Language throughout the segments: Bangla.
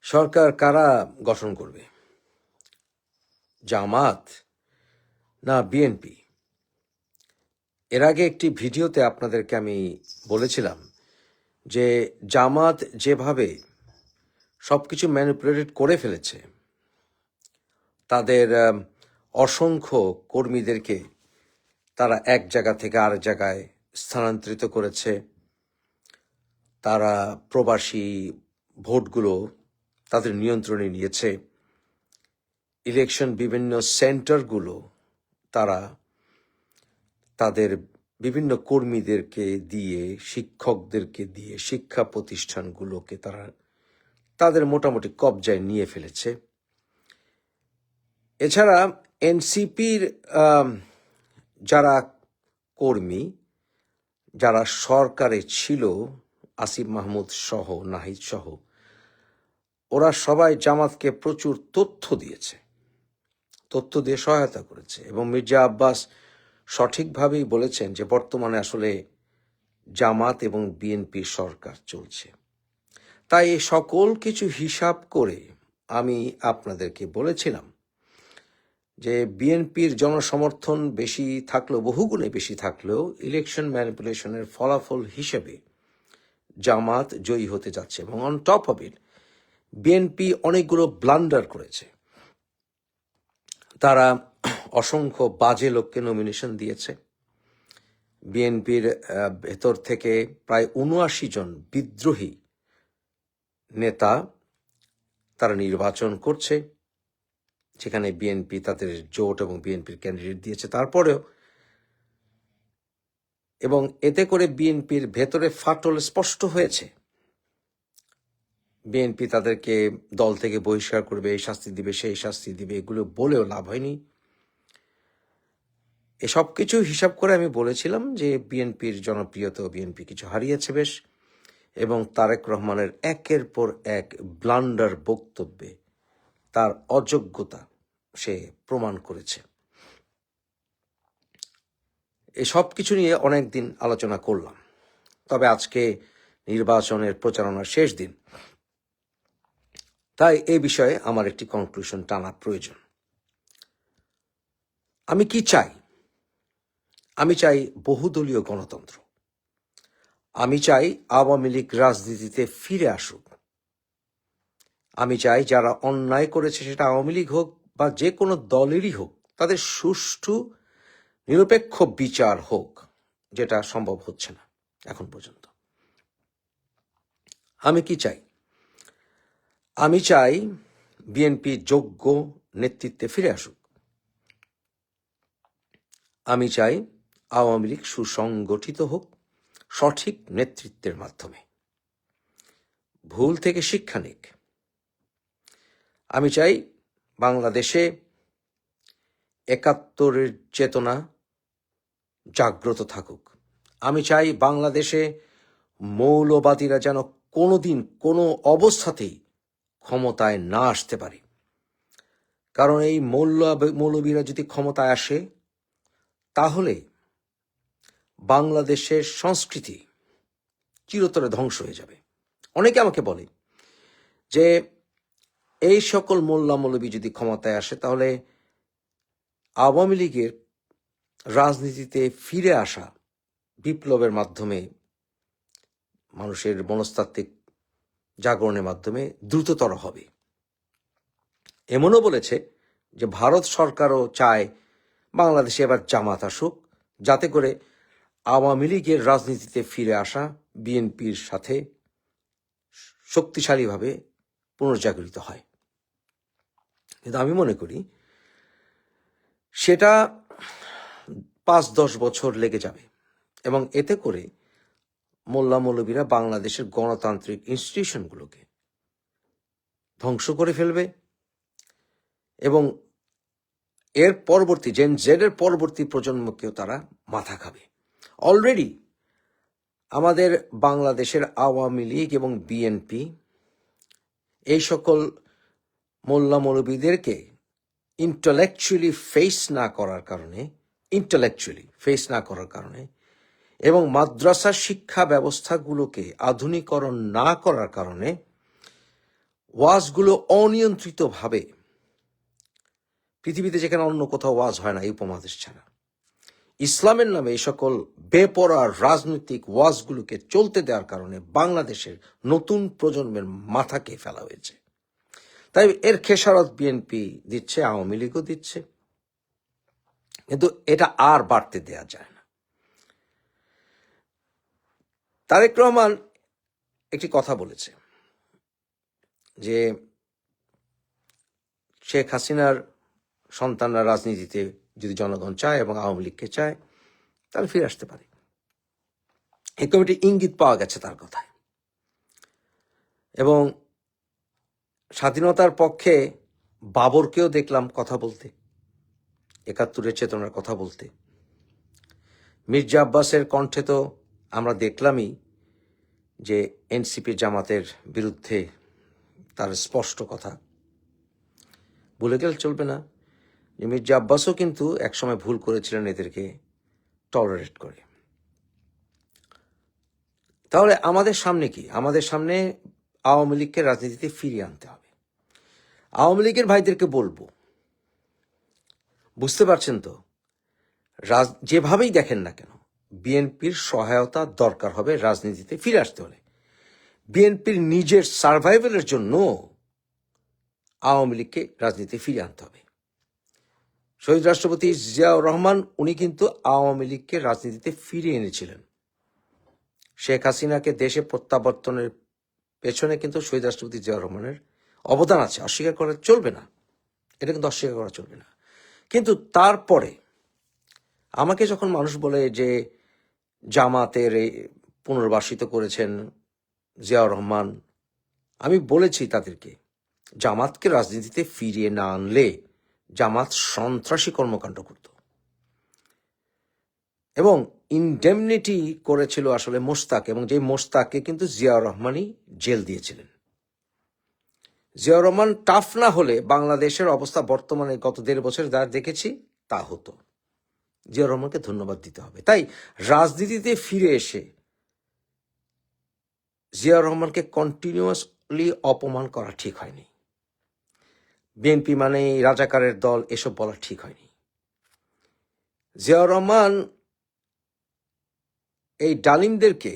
সরকার কারা গঠন করবে? জামাত না বিএনপি? এর আগে একটি ভিডিওতে আপনাদেরকে আমি বলেছিলাম যে জামাত যেভাবে সবকিছু ম্যানিপুলেটেড করে ফেলেছে, তাদের অসংখ্য কর্মীদেরকে তারা এক জায়গা থেকে আরেক জায়গায় স্থানান্তরিত করেছে। তারা প্রবাসী ভোটগুলো তাদের নিয়ন্ত্রণে নিয়েছে। ইলেকশন বিভিন্ন সেন্টারগুলো তারা তাদের বিভিন্ন কর্মীদেরকে দিয়ে, শিক্ষকদেরকে দিয়ে, শিক্ষা প্রতিষ্ঠানগুলোকে তারা তাদের মোটামুটি কবজায় নিয়ে ফেলেছে। এছাড়া এনসিপির যারা কর্মী, যারা সরকারে ছিল, আসিফ মাহমুদ সহ, নাহিদ সহ, ওরা সবাই জামাতকে প্রচুর তথ্য দিয়েছে, তথ্য দিয়ে সহায়তা করেছে। এবং মির্জা আব্বাস সঠিকভাবেই বলেছেন যে বর্তমানে আসলে জামাত এবং বিএনপির সরকার চলছে। তাই এই সকল কিছু হিসাব করে আমি আপনাদেরকে বলেছিলাম যে বিএনপির জনসমর্থন বেশি থাকলেও, বহুগুণে বেশি থাকলেও, ইলেকশন ম্যানিপুলেশনের ফলাফল হিসেবে জামাত জয়ী হতে যাচ্ছে। এবং on top of it, BNP অনেকগুলো ব্লান্ডার করেছে। তারা অসংখ্য বাজে লোককে নমিনেশন দিয়েছে। বিএনপির ভেতর থেকে প্রায় ৭৯ জন বিদ্রোহী নেতা তারা নির্বাচন করছে, যেখানে বিএনপি তাদের জোট এবং বিএনপির ক্যান্ডিডেট দিয়েছে তারপরেও। এবং এতে করে বিএনপির ভেতরে ফাটল স্পষ্ট হয়েছে। বিএনপি তাদেরকে দল থেকে বহিষ্কার করবে, এই শাস্তি দিবে, সেই শাস্তি দিবে, এগুলো বলেও লাভ হয়নি। এসব কিছু হিসাব করে আমি বলেছিলাম যে বিএনপির জনপ্রিয়তা, বিএনপি কিছু হারিয়েছে বেশ, এবং তারেক রহমানের একের পর এক ব্লান্ডার বক্তব্যে তার অযোগ্যতা সে প্রমাণ করেছে। এসব কিছু নিয়ে অনেক দিন আলোচনা করলাম, তবে আজকে নির্বাচনের প্রচারণার শেষ দিন, তাই এই বিষয়ে আমার একটি কনক্লুশন টানা প্রয়োজন। আমি কি চাই? আমি চাই বহুদলীয় গণতন্ত্র। আমি চাই আওয়ামী লীগ রাজনীতিতে ফিরে আসুক। আমি চাই যারা অন্যায় করেছে, সেটা আওয়ামী লীগ হোক বা যে কোনো দলেরই হোক, তাদের সুষ্ঠু নিরপেক্ষ বিচার হোক, যেটা সম্ভব হচ্ছে না এখন পর্যন্ত। আমি কি চাই? আমি চাই বিএনপি যোগ্য নেতৃত্বে ফিরে আসুক। আমি চাই আওয়ামী লীগ সুসংগঠিত হোক সঠিক নেতৃত্বের মাধ্যমে, ভুল থেকে শিক্ষা নিক। আমি চাই বাংলাদেশে ৭১-এর চেতনা জাগ্রত থাকুক। আমি চাই বাংলাদেশে মৌলবাদীরা যেন কোনোদিন কোনো অবস্থাতেই ক্ষমতায় না আসতে পারে। কারণ এই মৌলবীরা যদি ক্ষমতায় আসে, তাহলে বাংলাদেশের সংস্কৃতি চিরতরে ধ্বংস হয়ে যাবে। অনেকে আমাকে বলে যে এই সকল মোল্লা মৌলবী যদি ক্ষমতায় আসে, তাহলে আওয়ামী লীগের রাজনীতিতে ফিরে আসা বিপ্লবের মাধ্যমে, মানুষের মনস্তাত্ত্বিক জাগরণের মাধ্যমে দ্রুততর হবে। এমনও বলেছে যে ভারত সরকারও চায় বাংলাদেশে এবার জামাত আসুক, যাতে করে আওয়ামী লীগের রাজনীতিতে ফিরে আসা বিএনপির সাথে শক্তিশালীভাবে পুনর্জাগরিত হয়। কিন্তু আমি মনে করি সেটা ৫-১০ বছর লেগে যাবে, এবং এতে করে মোল্লা মৌলবীরা বাংলাদেশের গণতান্ত্রিক ইনস্টিটিউশনগুলোকে ধ্বংস করে ফেলবে, এবং এর পরবর্তী জেন জেডের পরবর্তী প্রজন্মকেও তারা মাথা খাবে। অলরেডি আমাদের বাংলাদেশের আওয়ামী লীগ এবং বিএনপি এই সকল মোল্লা মৌলবীদেরকে ইন্টেলেকচুয়ালি ফেস না করার কারণে এবং মাদ্রাসা শিক্ষা ব্যবস্থাগুলোকে আধুনিকরণ না করার কারণে ওয়াজগুলো অনিয়ন্ত্রিতভাবে, পৃথিবীতে যেখানে অন্য কোথাও ওয়াজ হয় না এই উপমহাদেশ ছাড়া, ইসলামের নামে এই সকল বেপরোয়া রাজনৈতিক ওয়াজগুলোকে চলতে দেওয়ার কারণে বাংলাদেশের নতুন প্রজন্মের মাথাকে ফেলা হয়েছে। তাই এর খেসারত বিএনপি দিচ্ছে, আওয়ামী লীগও দিচ্ছে, কিন্তু এটা আর বাড়তে দেয়া যায় না। তারেক রহমান একটি কথা বলেছে যে শেখ হাসিনার সন্তানরা রাজনীতিতে যদি জনগণ চায় এবং আওয়ামী লীগকে চায় তাহলে ফিরে আসতে পারে। এই কমিটি ইঙ্গিত পাওয়া গেছে তার কথায়। এবং স্বাধীনতার পক্ষে বাবরকেও দেখলাম কথা বলতে, ৭১-এর চেতনার কথা বলতে। মির্জা আব্বাসের কণ্ঠে তো আমরা দেখলামই যে এনসিপি জামাতের বিরুদ্ধে তার স্পষ্ট কথা। ভুলে গেলে চলবে না যে মির্জা আব্বাসও কিন্তু একসময় ভুল করেছিলেন এদেরকে টলারেট করে। তাহলে আমাদের সামনে কি? আমাদের সামনে আওয়ামী লীগকে রাজনীতিতে ফিরিয়ে আনতে হবে। আওয়ামী লীগের ভাইদেরকে বলবো, বুঝতে পারছেন তো, যেভাবেই দেখেন না কেন বিএনপির সহায়তা দরকার হবে রাজনীতিতে ফিরে আসতে হলে। বিএনপির নিজের সার্ভাইভালের জন্য আওয়ামী লীগকে রাজনীতিতে ফিরে আনতে হবে। শহীদ রাষ্ট্রপতি জিয়াউর রহমান উনি কিন্তু আওয়ামী লীগকে রাজনীতিতে ফিরিয়ে এনেছিলেন। শেখ হাসিনাকে দেশে প্রত্যাবর্তনের পেছনে কিন্তু শহীদ রাষ্ট্রপতি জিয়াউর রহমানের অবদান আছে, অস্বীকার করা চলবে না, এটা কিন্তু অস্বীকার করা চলবে না। কিন্তু তারপরে আমাকে যখন মানুষ বলে যে জামাতের পুনর্বাসিত করেছেন জিয়াউর রহমান, আমি বলেছি তাদেরকে জামাতকে রাজনীতিতে ফিরিয়ে না আনলে জামাত সন্ত্রাসী কর্মকাণ্ড করত এবং ইনডেমনিটি করেছিল আসলে মোশতাক, এবং যে মোশতাককে কিন্তু জিয়াউর রহমানই জেল দিয়েছিলেন। জিয়াউর রহমান টাফ না হলে বাংলাদেশের অবস্থা বর্তমানে গত ১.৫ বছর যা দেখেছি তা হতো। জিয়াউর রহমানকে ধন্যবাদ দিতে হবে। তাই রাজনীতিতে ফিরে এসে জিয়াউর রহমানকে কন্টিনিউয়াসলি অপমান করা ঠিক হয়নি। বিএনপি মানে রাজাকারের দল এসব বলা ঠিক হয়নি। জিয়াউর রহমান এই ডালিমদেরকে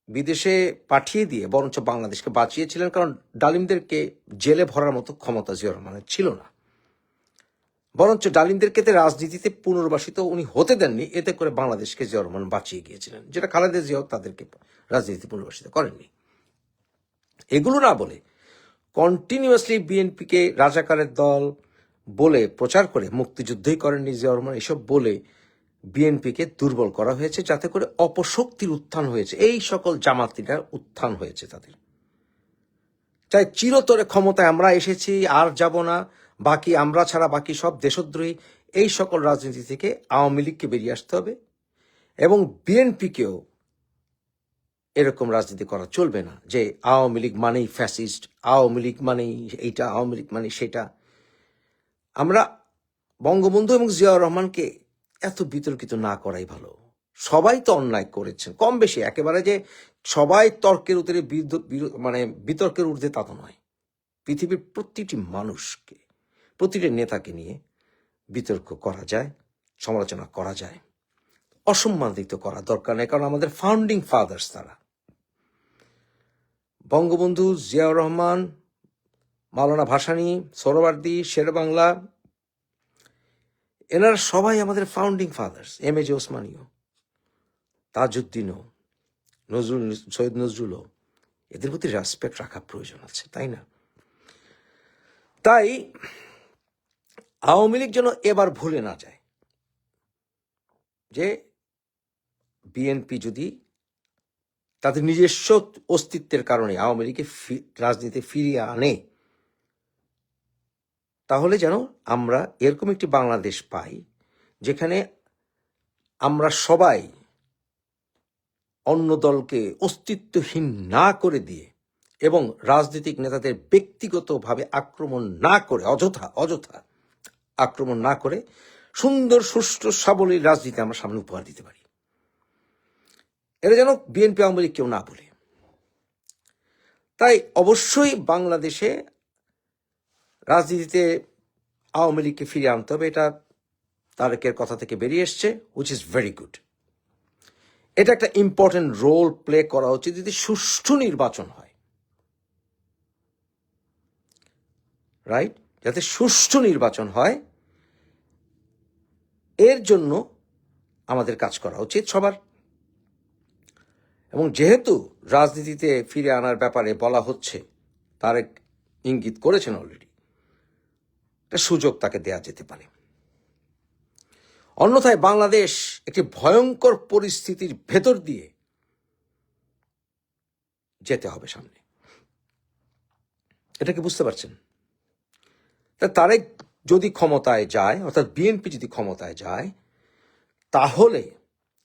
বিদেশে পাঠিয়ে দিয়ে বরঞ্চ বাংলাদেশকে বাঁচিয়েছিলেন, কারণ ডালিমদেরকে জেলে ভরার মতো ক্ষমতা জিয়াউর রহমানের ছিল না। বরঞ্চ ডালিমদেরকে রাজনীতিতে পুনর্বাসিত উনি হতে দেননি, এতে করে বাংলাদেশকে জিয়াউর রহমান বাঁচিয়ে গিয়েছিলেন, যেটা খালেদা জিয়াও তাদেরকে রাজনীতিতে পুনর্বাসিত করেননি। এগুলো না বলে কন্টিনিউয়াসলি বিএনপিকে রাজাকারের দল বলে প্রচার করে, মুক্তিযুদ্ধই করেননি জিয়াউর রহমান এসব বলে বিএনপিকে দুর্বল করা হয়েছে, যাতে করে অপশক্তির উত্থান হয়েছে, এই সকল জামাতিরা উত্থান হয়েছে তাদের। চাই চিরতরে ক্ষমতায় আমরা এসেছি, আর যাব না, বাকি আমরা ছাড়া বাকি সব দেশদ্রোহী, এই সকল রাজনীতি থেকে আওয়ামী লীগকে বেরিয়ে আসতে হবে। এবং বিএনপিকেও এরকম রাজনীতি করা চলবে না যে আওয়ামী লীগ মানেই ফ্যাসিস্ট, আওয়ামী লীগ মানেই এইটা, আওয়ামী লীগ মানে সেটা। আমরা বঙ্গবন্ধু এবং জিয়াউর রহমানকে এত বিতর্কিত না করাই ভালো। সবাই তো অন্যায় করেছেন কম বেশি, একেবারে যে সবাই তর্কের উত্তরে মানে বিতর্কের ঊর্ধ্বে তা তো নয়। পৃথিবীর প্রতিটি মানুষকে, প্রতিটি নেতাকে নিয়ে বিতর্ক করা যায়, সমালোচনা করা যায়, অসম্মানিত করা দরকার নেই, কারণ আমাদের ফাউন্ডিং ফাদার্স তারা। বঙ্গবন্ধু, জিয়াউর রহমান, মাওলানা ভাসানী, সোহরাওয়ার্দী, শেরেবাংলা, এনারা সবাই আমাদের founding fathers. M A G ওসমানীও, তাজউদ্দিনও, সৈয়দ নজরুলও, এদের প্রতি রেসপেক্ট রাখা প্রয়োজন আছে, তাই না? তাই আওয়ামী লীগ যেন এবার ভুলে না যায় যে বিএনপি যদি তাদের নিজস্ব অস্তিত্বের কারণে আওয়ামী লীগকে রাজনীতি ফিরিয়ে আনে, তাহলে যেন আমরা এরকম একটি বাংলাদেশ পাই যেখানে আমরা সবাই অন্য দলকে অস্তিত্বহীন না করে দিয়ে এবং রাজনৈতিক নেতাদের ব্যক্তিগতভাবে আক্রমণ না করে, অযথা আক্রমণ না করে সুন্দর সুষ্ঠু সাবলীল রাজনীতি আমরা সামনে উপহার দিতে পারি। এটা যেন বিএনপি আওয়ামী লীগ কেউ না বলে। তাই অবশ্যই বাংলাদেশে রাজনীতিতে আওয়ামী লীগকে ফিরিয়ে আনতে হবে, এটা তারেকের কথা থেকে বেরিয়ে এসছে, হুইচ ইজ ভেরি গুড। এটা একটা ইম্পর্টেন্ট রোল প্লে করা উচিত যদি সুষ্ঠু নির্বাচন হয়, রাইট? যাতে সুষ্ঠু নির্বাচন হয়, এর জন্য আমাদের কাজ করা উচিত সবার। এবং যেহেতু রাজনীতিতে ফিরে আনার ব্যাপারে বলা হচ্ছে, তারেক ইঙ্গিত করেছেন অলরেডি, একটা সুযোগ তাকে দেয়া যেতে পারে। অন্যথায় বাংলাদেশ একটি ভয়ঙ্কর পরিস্থিতির ভেতর দিয়ে যেতে হবে সামনে। এটা কি বুঝতে পারছেন? তারেক যদি ক্ষমতায় যায়, অর্থাৎ বিএনপি যদি ক্ষমতায় যায়, তাহলে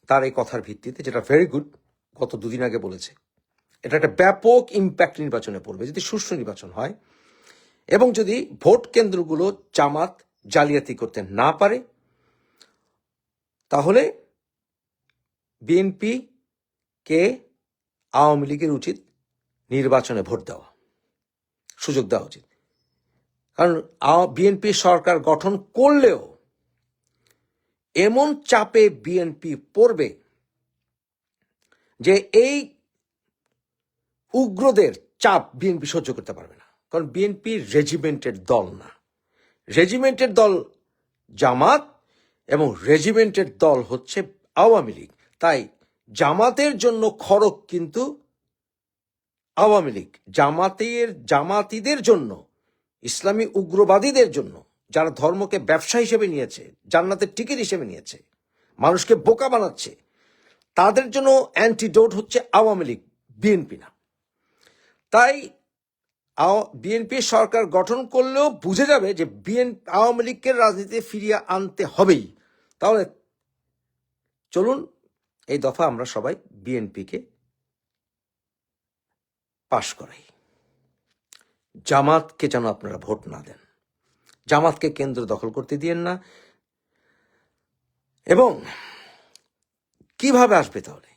তার এই কথার ভিত্তিতে, যেটা ভেরি গুড, গত দুদিন আগে বলেছে, এটা একটা ব্যাপক ইম্প্যাক্ট নির্বাচনে পড়বে যদি সুষ্ঠু নির্বাচন হয়, এবং যদি ভোট কেন্দ্রগুলো জামাত জালিয়াতি করতে না পারে, তাহলে বিএনপি কে আওয়ামী লীগের উচিত নির্বাচনে ভোট দেওয়া, সুযোগ দেওয়া উচিত। কারণ বিএনপি সরকার গঠন করলেও এমন চাপে বিএনপি পড়বে যে এই উগ্রদের চাপ বিএনপি সহ্য করতে পারবে না। কারণ বিএনপি রেজিমেন্টের দল না, রেজিমেন্টের দল জামাত এবং রেজিমেন্টের দল হচ্ছে আওয়ামী লীগ। তাই জামাতের জন্য খড়গ কিন্তু আওয়ামী লীগ, জামাতিদের জন্য, ইসলামী উগ্রবাদীদের জন্য, যারা ধর্মকে ব্যবসা হিসেবে নিয়েছে, জান্নাতের টিকিট হিসেবে নিয়েছে, মানুষকে বোকা বানাচ্ছে, তাদের জন্য অ্যান্টিডোট হচ্ছে আওয়ামী লীগ, বিএনপি না। তাই বিএনপি সরকার গঠন করলেও বুঝে যাবে যে আওয়ামী লীগকে রাজনীতিতে ফিরিয়ে আনতে হবেই। তাহলে চলুন এই দফা আমরা সবাই বিএনপিকে পাশ করাই, জামাতকে যেন আপনারা ভোট না দেন, জামাতকে কেন্দ্র দখল করতে দিয়েন না। এবং কিভাবে আসবে তাহলে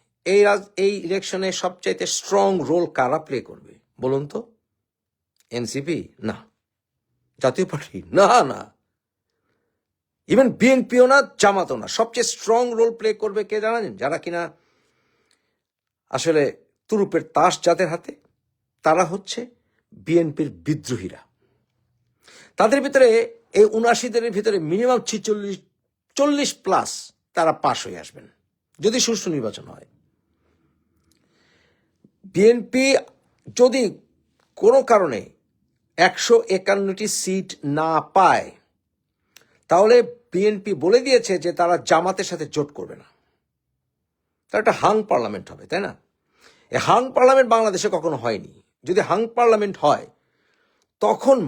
এই ইলেকশনে সবচাইতে স্ট্রং রোল কারা প্লে করবে বলুন তো? এনসিপি না, জাতীয় পার্টি না, ইভেন বিএনপিও না, জামাতও না। সবচেয়ে স্ট্রং রোল প্লে করবে কে জানেন? যারা কিনা আসলে তুরুপের তাস যাদের হাতে, তারা হচ্ছে বিএনপির বিদ্রোহীরা। তাদের ভিতরে এই ৭৯ ভিতরে মিনিমাম ৪০+ তারা পাশ হয়ে আসবেন যদি সুষ্ঠু নির্বাচন হয়। বিএনপি যদি কোনো কারণে ১৫১টি সিট না পায়, তাহলে বিএনপি বলে দিয়েছে যে তারা জামাতের সাথে জোট করবে না। তার একটা হাং পার্লামেন্ট হবে, তাই না? এই হাং পার্লামেন্ট বাংলাদেশে কখনো হয়নি। যদি হাং পার্লামেন্ট হয়, তখন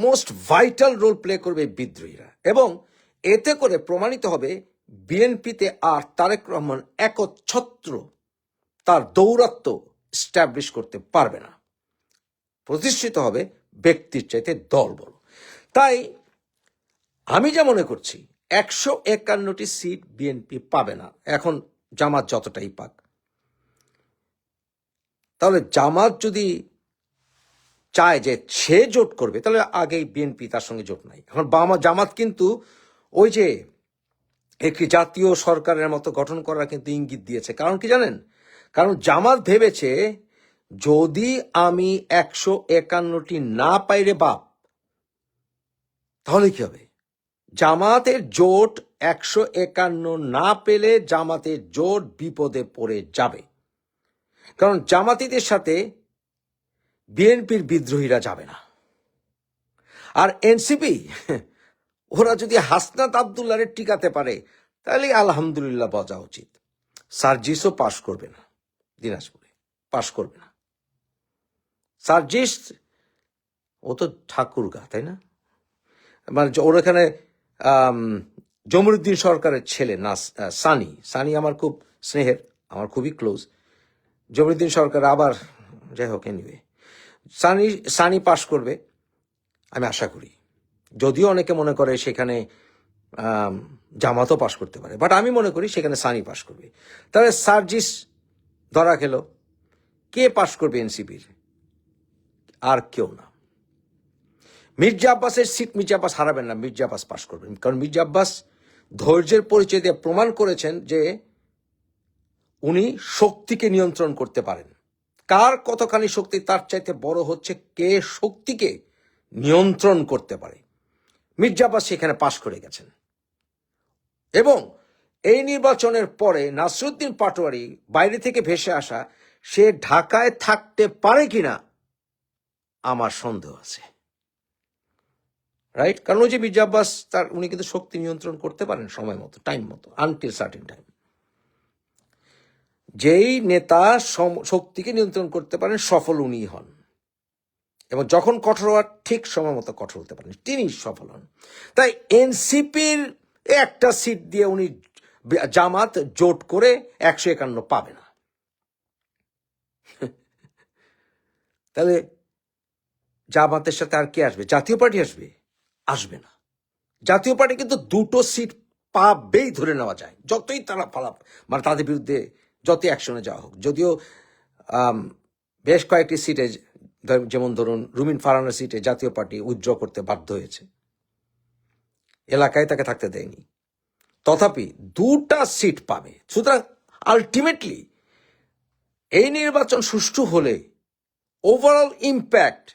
মোস্ট ভাইটাল রোল প্লে করবে বিদ্রোহীরা, এবং এতে করে প্রমাণিত হবে বিএনপিতে আর তারেক রহমান একচ্ছত্র তার দৌরাত্ম্য স্ট্যাবলিশ করতে পারবে না, প্রতিষ্ঠিত হবে ব্যক্তির চাইতে দল বড়। তাই আমি যা মনে করছি, ১৫১টি সিট বিএনপি পাবে না, এখন জামাত যতটাই পাক। তাহলে জামাত যদি চায় যে সে জোট করবে, তাহলে আগেই বিএনপি তার সঙ্গে জোট নাই। এখন জামাত কিন্তু ওই যে একটি জাতীয় সরকারের মতো গঠন করার কিন্তু ইঙ্গিত দিয়েছে। কারণ কি জানেন? কারণ জামাত ভেবেছে, যদি আমি ১৫১টি না পাই রে বাপ, তাহলে কি হবে? জামাতের জোট ১৫১ না পেলে জামাতের জোট বিপদে পড়ে যাবে। কারণ জামাতিদের সাথে বিএনপির বিদ্রোহীরা যাবে না। আর এনসিপি, ওরা যদি হাসনাত আবদুল্লাহরে টিকাতে পারে, তাহলে আলহামদুলিল্লাহ বলা উচিত। সার্জিসও পাশ করবে না, দিনাজপুরে পাশ করবে না। সার্জিস ও তো ঠাকুরগা, তাই না? মানে ওর এখানে জমরুদ্দিন সরকারের ছেলে না, সানি আমার খুব স্নেহের, আমার খুবই ক্লোজ। জমরুদ্দিন সরকার আবার, যাই হোক, এনিওয়ে, সানি পাশ করবে আমি আশা করি। যদিও অনেকে মনে করে সেখানে জামাতও পাশ করতে পারে, বাট আমি মনে করি সেখানে সানি পাশ করবে। তাহলে সার্জিস ধরা খেল। কে পাশ করবে এনসিপির? আর কেউ না। মির্জা আব্বাসের সিট মির্জা আব্বাস হারাবেন না, মির্জা আব্বাস পাশ করবেন। কারণ মির্জা আব্বাস ধৈর্যের পরিচয় দিয়ে প্রমাণ করেছেন যে উনি শক্তিকে নিয়ন্ত্রণ করতে পারেন। কার কতখানি শক্তি তার চাইতে বড় হচ্ছে কে শক্তিকে নিয়ন্ত্রণ করতে পারে। মির্জা আব্বাস সেখানে পাশ করে গেছেন। এবং এই নির্বাচনের পরে নাসিরউদ্দিন পাটোয়ারি বাইরে থেকে ভেসে আসা, সে ঢাকায় থাকতে পারে কিনা আমার সন্দেহ আছে, রাইট? কারণ ওই যে মির্জা আব্বাস উনি কিন্তু শক্তি নিয়ন্ত্রণ করতে পারেন সময় মতো, টাইম মতো, আনটিল সার্টেন টাইম। যেই নেতা শক্তিকে নিয়ন্ত্রণ করতে পারেন সফল উনিই হন, এবং যখন কঠোর হওয়ার ঠিক সময় মতো কঠোর হতে পারেন তিনি সফল হন। তাই এনসিপির একটা সিট দিয়ে উনি জামাত জোট করে 151 পাবে না। তাহলে জামাতের সাথে আর কে আসবে? জাতীয় পার্টি আসবে? আসবে না। জাতীয় পার্টি কিন্তু 2টো সিট পাবেই ধরে নেওয়া যায়, যতই তারা মানে তাদের বিরুদ্ধে যতই অ্যাকশনে যাওয়া হোক। যদিও বেশ কয়েকটি সিটে, যেমন ধরুন রুমিন ফারহানার সিটে জাতীয় পার্টি উইথড্র করতে বাধ্য হয়েছে, এলাকায় তাকে থাকতে দেয়নি, তথাপি 2টা সিট পাবে। সুতরাং আলটিমেটলি এই নির্বাচন সুষ্ঠু হলে ওভারঅল ইম্প্যাক্ট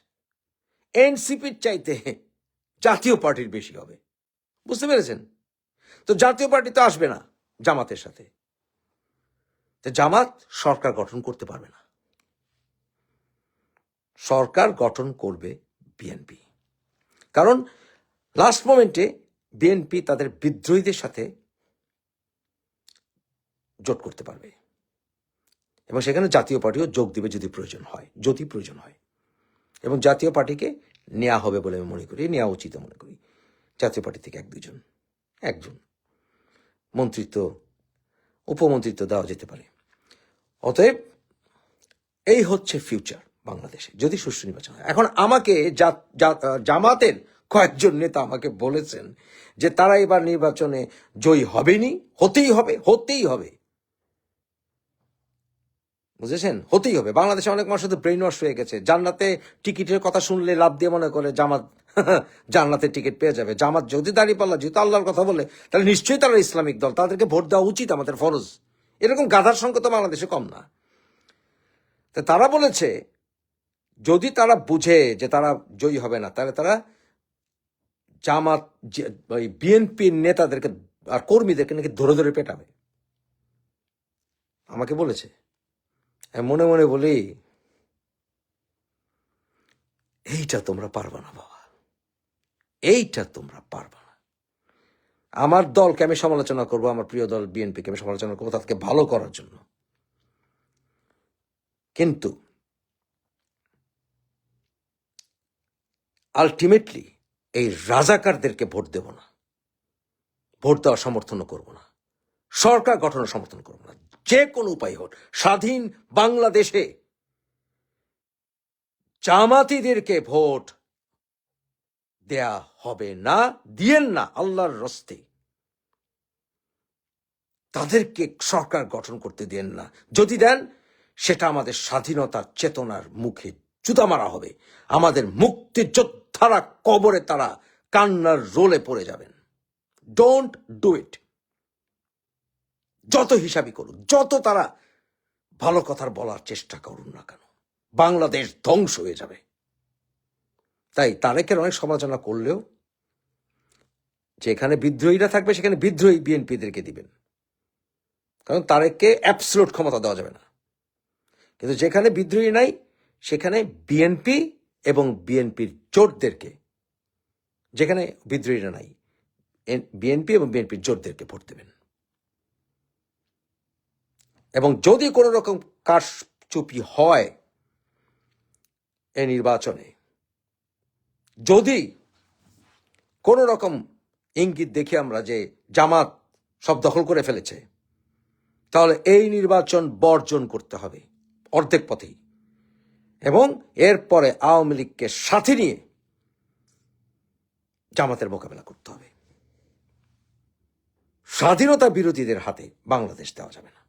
এনসিপির চাইতে জাতীয় পার্টির বেশি হবে। বুঝতে পেরেছেন? তো জাতীয় পার্টি তো আসবে না জামাতের সাথে, তো জামাত সরকার গঠন করতে পারবে না। সরকার গঠন করবে বিএনপি। কারণ লাস্ট মোমেন্টে বিএনপি তাদের বিদ্রোহীদের সাথে জোট করতে পারবে, এবং সেখানে জাতীয় পার্টিও যোগ দিবে যদি প্রয়োজন হয়। এবং জাতীয় পার্টিকে নেওয়া হবে বলে আমি মনে করি, নেওয়া উচিত মনে করি। জাতীয় পার্টি থেকে একজন মন্ত্রিত্ব, উপমন্ত্রিত্ব দেওয়া যেতে পারে। অতএব এই হচ্ছে ফিউচার বাংলাদেশে যদি সুষ্ঠু নির্বাচন হয়। এখন আমাকে জামাতের কয়েকজন নেতা আমাকে বলেছেন যে তারা এবার নির্বাচনে জয়ী হবেনি, হতেই হবে। বুঝেছেন? হতেই হবে। বাংলাদেশে অনেক মানুষ তো ব্রেইন ওয়াশ হয়ে গেছে। জান্নাতে টিকিটের কথা শুনলে লাভ দিয়ে মনে করে জামাত জান্নাতের টিকিট পেয়ে যাবে। জামাত যদি দাঁড়িপাল্লা, যেহেতু আল্লাহর কথা বলে, তাহলে নিশ্চয়ই তারা ইসলামিক দল, তাদেরকে ভোট দেওয়া উচিত, আমাদের ফরজ। এরকম গাধার সংখ্যা তো বাংলাদেশে কম না। তো তারা বলেছে যদি তারা বুঝে যে তারা জয়ী হবে না, তাহলে তারা জামাত বিএনপির নেতাদেরকে আর কর্মীদেরকে নাকি ধরে ধরে পেটাবে। আমাকে বলেছে। মনে মনে বলি, এইটা তোমরা পারবা না বাবা, এইটা তোমরা পারবা না। আমার দলকে আমি সমালোচনা করবো, আমার প্রিয় দল বিএনপিকে আমি সমালোচনা করবো তাদেরকে ভালো করার জন্য, কিন্তু আলটিমেটলি এই রাজাকারদেরকে ভোট দেব না, ভোট দেওয়ার সমর্থন করব না, সরকার গঠনের সমর্থন করব না। যে কোনো উপায় হোক, স্বাধীন বাংলাদেশে জামাতিদেরকে ভোট দেয়া হবে না, দিয়েন না আল্লাহর রস্তে। তাদেরকে সরকার গঠন করতে দেন না। যদি দেন, সেটা আমাদের স্বাধীনতার চেতনার মুখে জুতা মারা হবে। আমাদের মুক্তিযোদ্ধারা কবরে তারা কান্নার রোলে পড়ে যাবেন। Don't do it. যত হিসাবই করুক, যত তারা ভালো কথার বলার চেষ্টা করুন না কেন, বাংলাদেশ ধ্বংস হয়ে যাবে। তাই তারেকের অনেক সমালোচনা করলেও যেখানে বিদ্রোহীরা থাকবে সেখানে বিদ্রোহী বিএনপিদেরকে দিবেন, কারণ তারেককে অ্যাবসলুট ক্ষমতা দেওয়া যাবে না। কিন্তু যেখানে বিদ্রোহী নাই সেখানে বিএনপি এবং বিএনপির জোটদেরকে, যেখানে বিদ্রোহীরা নাই, বিএনপি এবং বিএনপির জোটদেরকে ভোট দেবেন। এবং যদি কোনো রকম কারচুপি হয় এই নির্বাচনে, যদি কোনো রকম ইঙ্গিত দেখি আমরা যে জামাত সব দখল করে ফেলেছে, তাহলে এই নির্বাচন বর্জন করতে হবে অর্ধেক পথেই, এবং এরপরে আওয়ামী লীগকে সাথে নিয়ে জামাতের মোকাবেলা করতে হবে। স্বাধীনতা বিরোধীদের হাতে বাংলাদেশ দেওয়া যাবে না।